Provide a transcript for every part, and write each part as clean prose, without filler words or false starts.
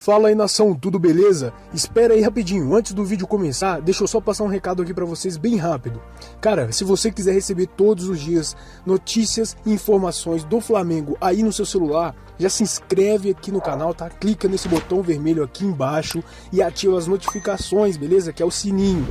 Fala aí, nação, tudo beleza? Espera aí rapidinho, antes do vídeo começar, deixa eu só passar um recado aqui pra vocês bem rápido. Cara, se você quiser receber todos os dias notícias e informações do Flamengo aí no seu celular, já se inscreve aqui no canal, tá? Clica nesse botão vermelho aqui embaixo e ativa as notificações, beleza? Que é o sininho.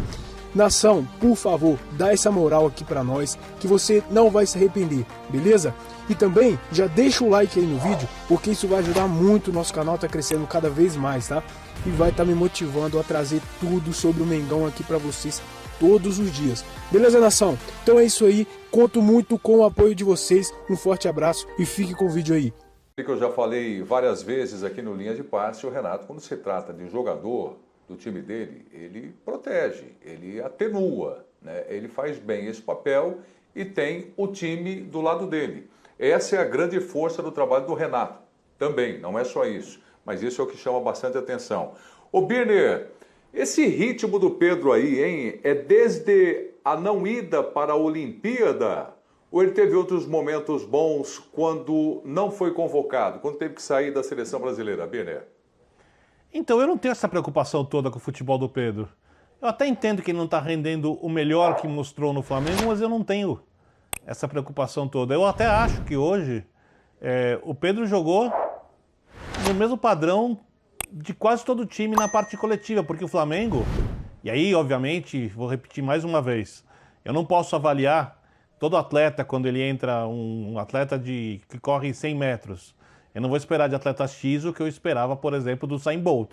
Nação, por favor, dá essa moral aqui pra nós, que você não vai se arrepender, beleza? E também, já deixa o like aí no vídeo, porque isso vai ajudar muito, o nosso canal tá crescendo cada vez mais, tá? E vai estar me motivando a trazer tudo sobre o Mengão aqui pra vocês todos os dias. Beleza, nação? Então é isso aí, conto muito com o apoio de vocês, um forte abraço e fique com o vídeo aí. Que eu já falei várias vezes aqui no Linha de Passe, o Renato, quando se trata de um jogador do time dele, ele protege, ele atenua, né? Ele faz bem esse papel e tem o time do lado dele. Essa é a grande força do trabalho do Renato, também, não é só isso, mas isso é o que chama bastante atenção. Ô Birner, esse ritmo do Pedro aí, hein, é desde a não ida para a Olimpíada, ou ele teve outros momentos bons quando não foi convocado, quando teve que sair da seleção brasileira, Birner? Então, eu não tenho essa preocupação toda com o futebol do Pedro. Eu até entendo que ele não está rendendo o melhor que mostrou no Flamengo, mas eu não tenho essa preocupação toda. Eu até acho que hoje o Pedro jogou no mesmo padrão de quase todo o time na parte coletiva, porque o Flamengo, e aí, obviamente, vou repetir mais uma vez, eu não posso avaliar todo atleta quando ele entra, um atleta que corre 100 metros. Eu não vou esperar de atleta X o que eu esperava, por exemplo, do Usain Bolt,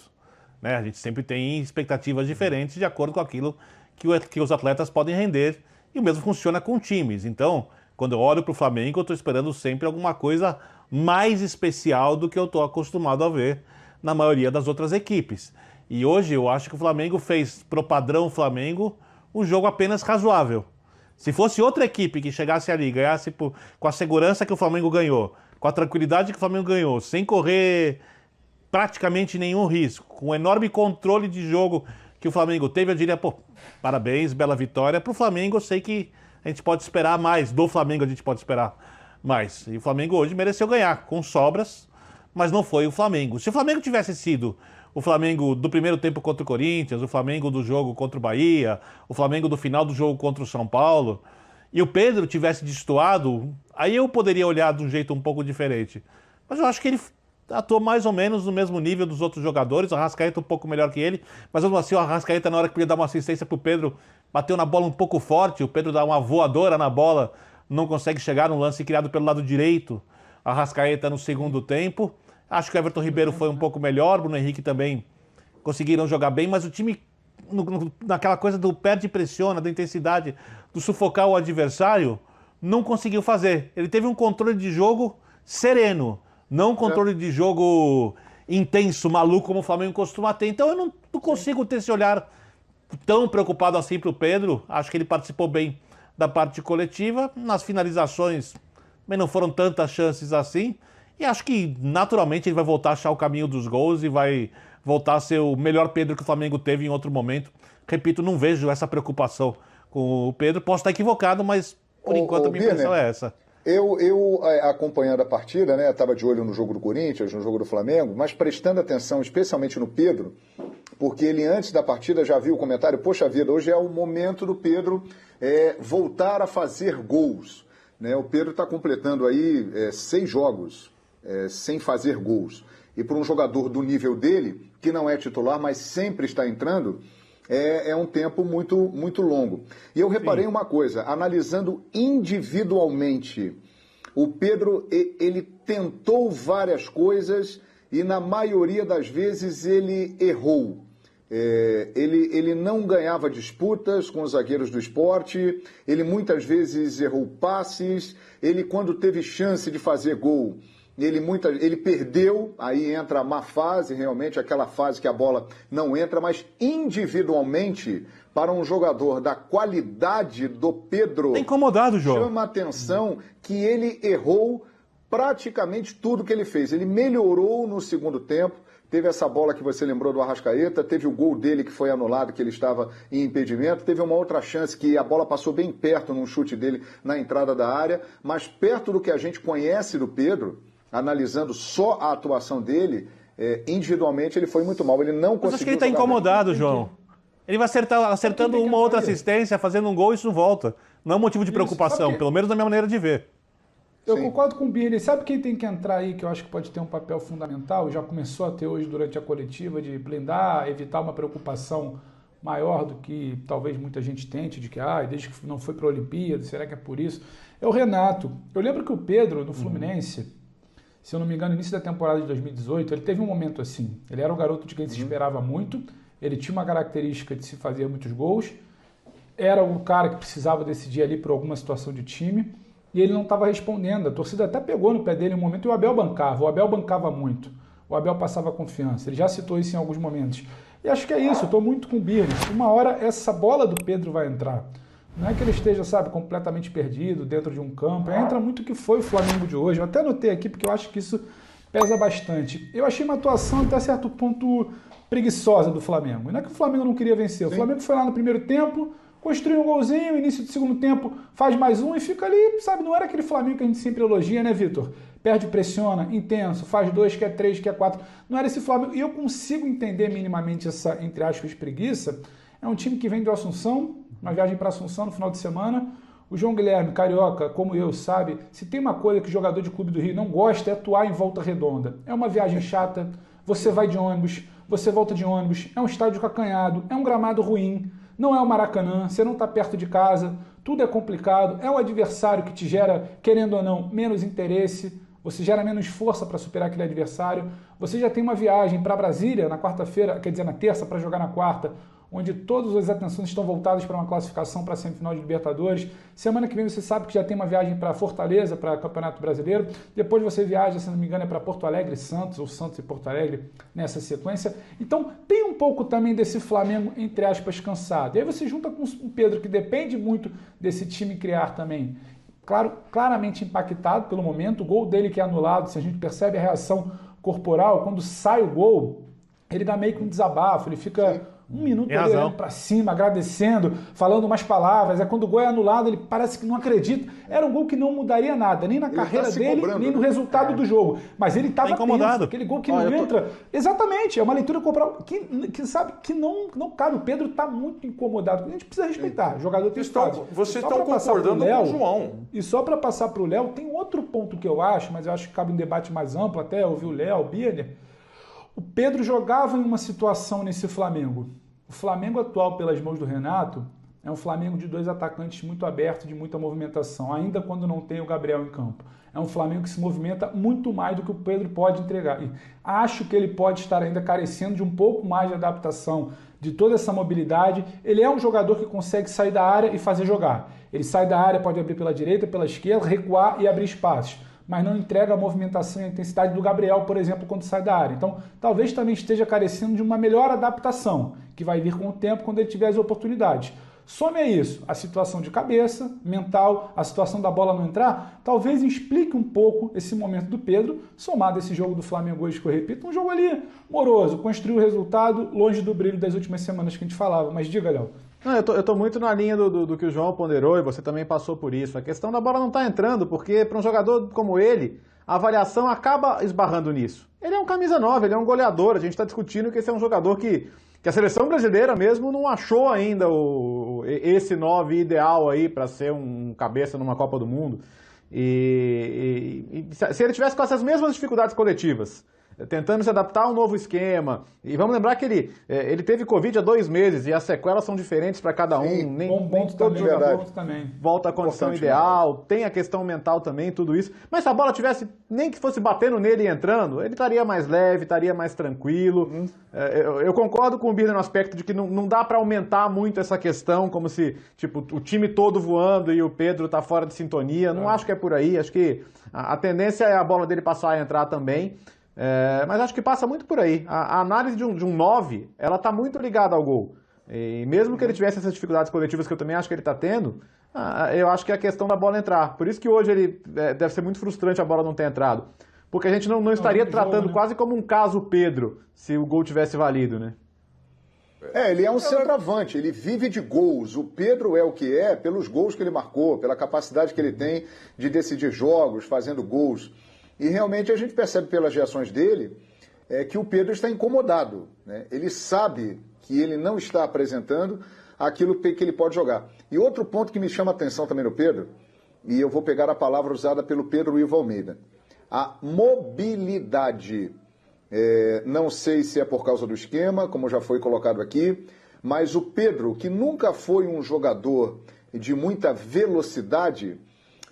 né? A gente sempre tem expectativas diferentes de acordo com aquilo que os atletas podem render, e o mesmo funciona com times. Então, quando eu olho para o Flamengo, eu estou esperando sempre alguma coisa mais especial do que eu estou acostumado a ver na maioria das outras equipes. E hoje eu acho que o Flamengo fez, pro padrão Flamengo, um jogo apenas razoável. Se fosse outra equipe que chegasse ali e ganhasse com a segurança que o Flamengo ganhou, com a tranquilidade que o Flamengo ganhou, sem correr praticamente nenhum risco, com o enorme controle de jogo que o Flamengo teve, eu diria, pô, parabéns, bela vitória. Para o Flamengo, eu sei que a gente pode esperar mais, do Flamengo a gente pode esperar mais. E o Flamengo hoje mereceu ganhar, com sobras, mas não foi o Flamengo. Se o Flamengo tivesse sido o Flamengo do primeiro tempo contra o Corinthians, o Flamengo do jogo contra o Bahia, o Flamengo do final do jogo contra o São Paulo, e o Pedro tivesse destoado, aí eu poderia olhar de um jeito um pouco diferente. Mas eu acho que ele atuou mais ou menos no mesmo nível dos outros jogadores, o Arrascaeta um pouco melhor que ele, mas mesmo assim o Arrascaeta, na hora que podia dar uma assistência pro Pedro, bateu na bola um pouco forte, o Pedro dá uma voadora na bola, não consegue chegar no lance criado pelo lado direito, a Arrascaeta no segundo tempo. Acho que o Everton Ribeiro foi um pouco melhor, Bruno Henrique também conseguiram jogar bem, mas o time, naquela coisa do perde e pressiona, da intensidade, do sufocar o adversário, não conseguiu fazer. Ele teve um controle de jogo sereno, não um controle de jogo intenso, maluco, como o Flamengo costuma ter. Então eu não consigo ter esse olhar tão preocupado assim para o Pedro. Acho que ele participou bem da parte coletiva. Nas finalizações também não foram tantas chances assim. E acho que naturalmente ele vai voltar a achar o caminho dos gols e vai voltar a ser o melhor Pedro que o Flamengo teve em outro momento. Repito, não vejo essa preocupação com o Pedro. Posso estar equivocado, mas por enquanto a minha impressão é essa. Eu acompanhando a partida, né, estava de olho no jogo do Corinthians, no jogo do Flamengo, mas prestando atenção especialmente no Pedro, porque ele antes da partida já viu o comentário, poxa vida, hoje é o momento do Pedro voltar a fazer gols, né? O Pedro está completando aí 6 jogos sem fazer gols, e para um jogador do nível dele, que não é titular, mas sempre está entrando, é um tempo muito, muito longo. E eu reparei uma coisa, analisando individualmente, o Pedro, ele tentou várias coisas e na maioria das vezes ele errou. Ele não ganhava disputas com os zagueiros do Sport, ele muitas vezes errou passes, ele quando teve chance de fazer gol, ele perdeu, aí entra a má fase, realmente, aquela fase que a bola não entra, mas individualmente, para um jogador da qualidade do Pedro, tá incomodado o jogo. Chama a atenção que ele errou praticamente tudo que ele fez. Ele melhorou no segundo tempo, teve essa bola que você lembrou do Arrascaeta, teve o gol dele que foi anulado, que ele estava em impedimento, teve uma outra chance que a bola passou bem perto num chute dele na entrada da área, mas perto do que a gente conhece do Pedro, analisando só a atuação dele, individualmente ele foi muito mal, ele não conseguiu. Mas acho que ele está incomodado, João. Ele vai acertando uma outra assistência, fazendo um gol e isso volta. Não é um motivo de preocupação, pelo menos na minha maneira de ver. Eu concordo com o Birne. Sabe quem tem que entrar aí, que eu acho que pode ter um papel fundamental, e já começou a ter hoje durante a coletiva, de blindar, evitar uma preocupação maior do que talvez muita gente tente, de que desde que não foi para a Olimpíada, será que é por isso? É o Renato. Eu lembro que o Pedro, no Fluminense, se eu não me engano, no início da temporada de 2018, ele teve um momento assim. Ele era um garoto de quem se esperava muito, ele tinha uma característica de se fazer muitos gols, era o cara que precisava decidir ali por alguma situação de time, e ele não estava respondendo. A torcida até pegou no pé dele em um momento e o Abel bancava muito. O Abel passava confiança. Ele já citou isso em alguns momentos. E acho que é isso, eu estou muito com o Birne. Uma hora essa bola do Pedro vai entrar. Não é que ele esteja, completamente perdido dentro de um campo. Entra muito o que foi o Flamengo de hoje. Eu até anotei aqui porque eu acho que isso pesa bastante. Eu achei uma atuação até certo ponto preguiçosa do Flamengo. E não é que o Flamengo não queria vencer. O Flamengo foi lá no primeiro tempo, construiu um golzinho, início do segundo tempo faz mais um e fica ali, não era aquele Flamengo que a gente sempre elogia, né, Vitor? Perde, pressiona, intenso, faz 2, quer 3, quer 4. Não era esse Flamengo. E eu consigo entender minimamente essa, entre aspas, preguiça. É um time que vem de Assunção, uma viagem para Assunção no final de semana. O João Guilherme, carioca, como eu, sabe, se tem uma coisa que o jogador de clube do Rio não gosta é atuar em Volta Redonda. É uma viagem chata, você vai de ônibus, você volta de ônibus, é um estádio acanhado, é um gramado ruim, não é o Maracanã, você não está perto de casa, tudo é complicado, é um adversário que te gera, querendo ou não, menos interesse, você gera menos força para superar aquele adversário, você já tem uma viagem para Brasília na quarta-feira, quer dizer, na terça, para jogar na quarta, onde todas as atenções estão voltadas para uma classificação para a semifinal de Libertadores. Semana que vem você sabe que já tem uma viagem para Fortaleza, para o Campeonato Brasileiro. Depois você viaja, se não me engano, é para Porto Alegre, Santos, ou Santos e Porto Alegre, nessa sequência. Então, tem um pouco também desse Flamengo, entre aspas, cansado. E aí você junta com o Pedro, que depende muito desse time criar também. Claro, claramente impactado pelo momento. O gol dele que é anulado, se a gente percebe a reação corporal, quando sai o gol, ele dá meio que um desabafo, ele fica... Um minuto ali olhando para cima, agradecendo, falando umas palavras. Quando o gol é anulado, ele parece que não acredita. Era um gol que não mudaria nada, nem na carreira dele, nem no resultado do jogo. Mas ele estava incomodado. Aquele gol que não entra. Exatamente, é uma leitura corporal que sabe que não cabe. O Pedro está muito incomodado. A gente precisa respeitar. O jogador tem espaço. Vocês estão concordando com o João. E só para passar para o Léo, tem outro ponto que eu acho, mas eu acho que cabe um debate mais amplo, até ouvir o Léo, o Birner. O Pedro jogava em uma situação nesse Flamengo. O Flamengo atual, pelas mãos do Renato, é um Flamengo de 2 atacantes muito abertos, de muita movimentação, ainda quando não tem o Gabriel em campo. É um Flamengo que se movimenta muito mais do que o Pedro pode entregar. E acho que ele pode estar ainda carecendo de um pouco mais de adaptação, de toda essa mobilidade. Ele é um jogador que consegue sair da área e fazer jogar. Ele sai da área, pode abrir pela direita, pela esquerda, recuar e abrir espaços, mas não entrega a movimentação e a intensidade do Gabriel, por exemplo, quando sai da área. Então, talvez também esteja carecendo de uma melhor adaptação, que vai vir com o tempo quando ele tiver as oportunidades. Some a isso, a situação de cabeça, mental, a situação da bola não entrar, talvez explique um pouco esse momento do Pedro, somado a esse jogo do Flamengo hoje, que eu repito, um jogo ali moroso, construiu o resultado longe do brilho das últimas semanas que a gente falava. Mas diga, Léo. Não, eu tô muito na linha do que o João ponderou e você também passou por isso. A questão da bola não tá entrando, porque para um jogador como ele, a avaliação acaba esbarrando nisso. Ele é um camisa 9, ele é um goleador, a gente está discutindo que esse é um jogador que a seleção brasileira mesmo não achou ainda esse 9 ideal aí para ser um cabeça numa Copa do Mundo. E se ele tivesse com essas mesmas dificuldades coletivas, tentando se adaptar a um novo esquema. E vamos lembrar que ele teve Covid há 2 meses e as sequelas são diferentes para cada um. Sim, nem todo jogador também volta à condição ideal, tem a questão mental também, tudo isso. Mas se a bola tivesse, nem que fosse batendo nele e entrando, ele estaria mais leve, estaria mais tranquilo. Eu concordo com o Birner no aspecto de que não dá para aumentar muito essa questão, como se tipo, o time todo voando e o Pedro tá fora de sintonia. Não acho que é por aí, acho que a tendência é a bola dele passar a entrar também. Mas acho que passa muito por aí. A análise de um 9, ela está muito ligada ao gol. E mesmo que ele tivesse essas dificuldades coletivas que eu também acho que ele está tendo, eu acho que é a questão da bola entrar. Por isso que hoje ele deve ser muito frustrante a bola não ter entrado. Porque a gente não estaria tratando jogo, quase como um caso Pedro, se o gol tivesse valido, né? Ele é um centroavante, ele vive de gols. O Pedro é o que é pelos gols que ele marcou, pela capacidade que ele tem de decidir jogos, fazendo gols. E realmente a gente percebe pelas reações dele é que o Pedro está incomodado, né? Ele sabe que ele não está apresentando aquilo que ele pode jogar. E outro ponto que me chama a atenção também no Pedro, e eu vou pegar a palavra usada pelo Pedro Ivo Almeida, a mobilidade. Não sei se é por causa do esquema, como já foi colocado aqui, mas o Pedro, que nunca foi um jogador de muita velocidade,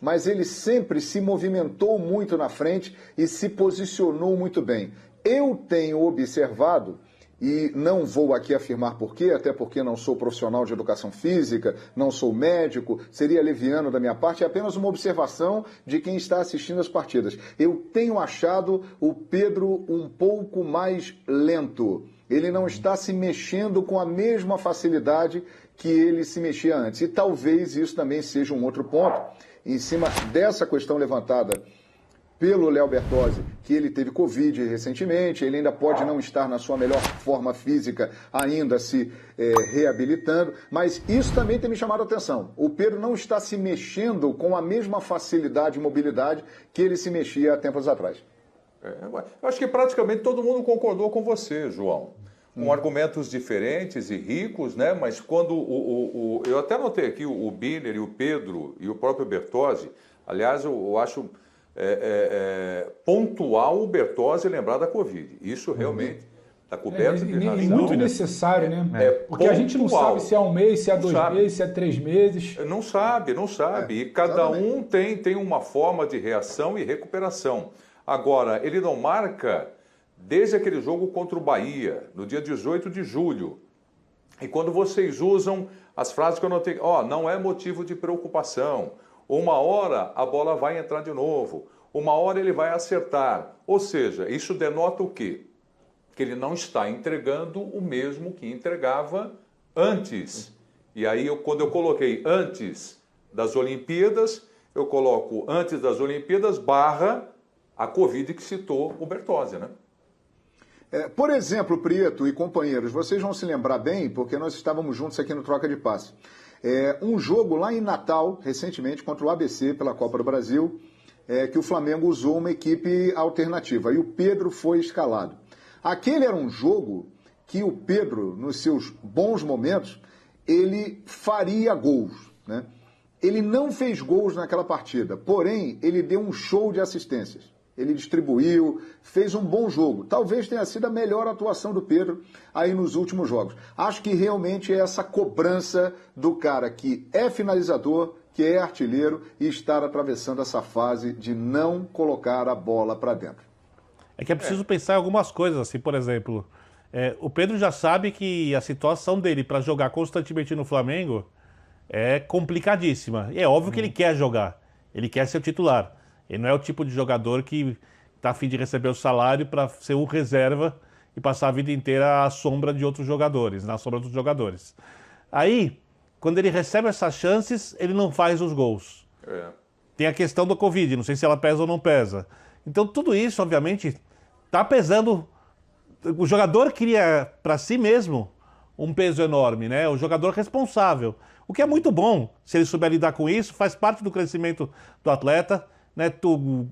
mas ele sempre se movimentou muito na frente e se posicionou muito bem. Eu tenho observado, e não vou aqui afirmar por quê, até porque não sou profissional de educação física, não sou médico, seria leviano da minha parte, é apenas uma observação de quem está assistindo as partidas. Eu tenho achado o Pedro um pouco mais lento. Ele não está se mexendo com a mesma facilidade que ele se mexia antes. E talvez isso também seja um outro ponto, em cima dessa questão levantada pelo Léo Bertozzi, que ele teve Covid recentemente, ele ainda pode não estar na sua melhor forma física, ainda se reabilitando, mas isso também tem me chamado a atenção. O Pedro não está se mexendo com a mesma facilidade e mobilidade que ele se mexia há tempos atrás. Eu acho que praticamente todo mundo concordou com você, João. Com argumentos diferentes e ricos, né? Mas quando eu até notei aqui o Biner e o Pedro e o próprio Bertozzi, aliás, eu acho pontual o Bertozzi lembrar da Covid. Isso realmente está coberto de razão. E muito necessário, né? Porque pontual. A gente não sabe se é um mês, se é 2 meses, se é 3 meses. Não sabe. E cada um tem uma forma de reação e recuperação. Agora, ele não marca desde aquele jogo contra o Bahia, no dia 18 de julho. E quando vocês usam as frases que eu notei, não é motivo de preocupação. Uma hora a bola vai entrar de novo. Uma hora ele vai acertar. Ou seja, isso denota o quê? Que ele não está entregando o mesmo que entregava antes. E aí, quando eu coloquei antes das Olimpíadas, eu coloco antes das Olimpíadas / a Covid que citou o Bertozzi, né? Por exemplo, Prieto e companheiros, vocês vão se lembrar bem, porque nós estávamos juntos aqui no Troca de Passe. Um jogo lá em Natal, recentemente, contra o ABC pela Copa do Brasil, que o Flamengo usou uma equipe alternativa e o Pedro foi escalado. Aquele era um jogo que o Pedro, nos seus bons momentos, ele faria gols, né? Ele não fez gols naquela partida, porém, ele deu um show de assistências. Ele distribuiu, fez um bom jogo. Talvez tenha sido a melhor atuação do Pedro aí nos últimos jogos. Acho que realmente é essa cobrança do cara que é finalizador, que é artilheiro e estar atravessando essa fase de não colocar a bola para dentro. É que é preciso pensar em algumas coisas, assim, por exemplo, o Pedro já sabe que a situação dele para jogar constantemente no Flamengo é complicadíssima. E é óbvio que ele quer jogar, ele quer ser o titular. Ele não é o tipo de jogador que está a fim de receber o salário para ser um reserva e passar a vida inteira à sombra de outros jogadores, na sombra dos jogadores. Aí, quando ele recebe essas chances, ele não faz os gols. Tem a questão da Covid, não sei se ela pesa ou não pesa. Então, tudo isso, obviamente, está pesando. O jogador cria para si mesmo um peso enorme, né? O jogador responsável. O que é muito bom, se ele souber lidar com isso, faz parte do crescimento do atleta. Né,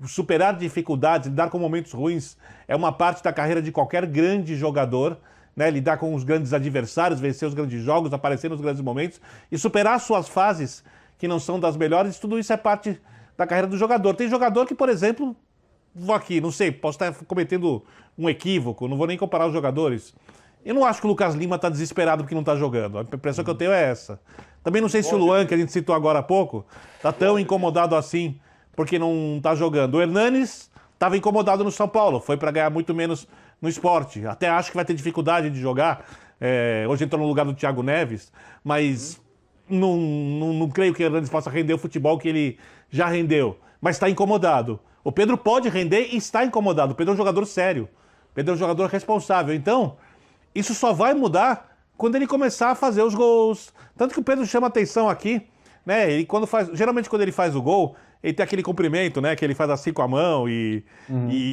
superar dificuldades, lidar com momentos ruins é uma parte da carreira de qualquer grande jogador, né, lidar com os grandes adversários, vencer os grandes jogos, aparecer nos grandes momentos e superar suas fases que não são das melhores, tudo isso é parte da carreira do jogador. Tem jogador que, por exemplo, vou aqui, não sei, posso estar cometendo um equívoco, não vou nem comparar os jogadores. Eu não acho que o Lucas Lima está desesperado porque não está jogando, a impressão que eu tenho é essa. Também não sei se o Luan, que a gente citou agora há pouco, está tão incomodado assim porque não está jogando. O Hernanes estava incomodado no São Paulo, foi para ganhar muito menos no Sport. Até acho que vai ter dificuldade de jogar. Hoje entrou no lugar do Thiago Neves, mas não creio que o Hernanes possa render o futebol que ele já rendeu. Mas está incomodado. O Pedro pode render e está incomodado. O Pedro é um jogador sério. O Pedro é um jogador responsável. Então, isso só vai mudar quando ele começar a fazer os gols. Tanto que o Pedro chama atenção aqui, né? Ele, geralmente quando ele faz o gol, ele tem aquele cumprimento, né? Que ele faz assim com a mão e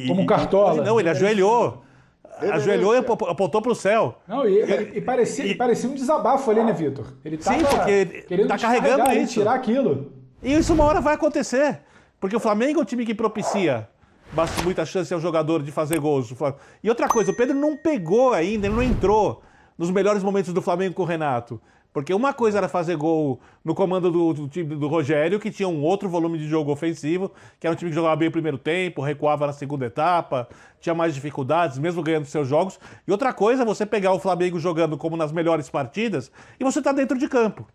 como um cartola. Não, ele ajoelhou. Ajoelhou e apontou para o céu. Não, e parecia um desabafo ali, né, Vitor? Ele tava querendo tá carregando isso. Tirar aquilo. E isso uma hora vai acontecer. Porque o Flamengo é um time que propicia muita chance ao jogador de fazer gols. E outra coisa, o Pedro não pegou ainda, ele não entrou nos melhores momentos do Flamengo com o Renato. Porque uma coisa era fazer gol no comando do time do Rogério, que tinha um outro volume de jogo ofensivo, que era um time que jogava bem o primeiro tempo, recuava na segunda etapa, tinha mais dificuldades, mesmo ganhando seus jogos. E outra coisa é você pegar o Flamengo jogando como nas melhores partidas e você tá dentro de campo.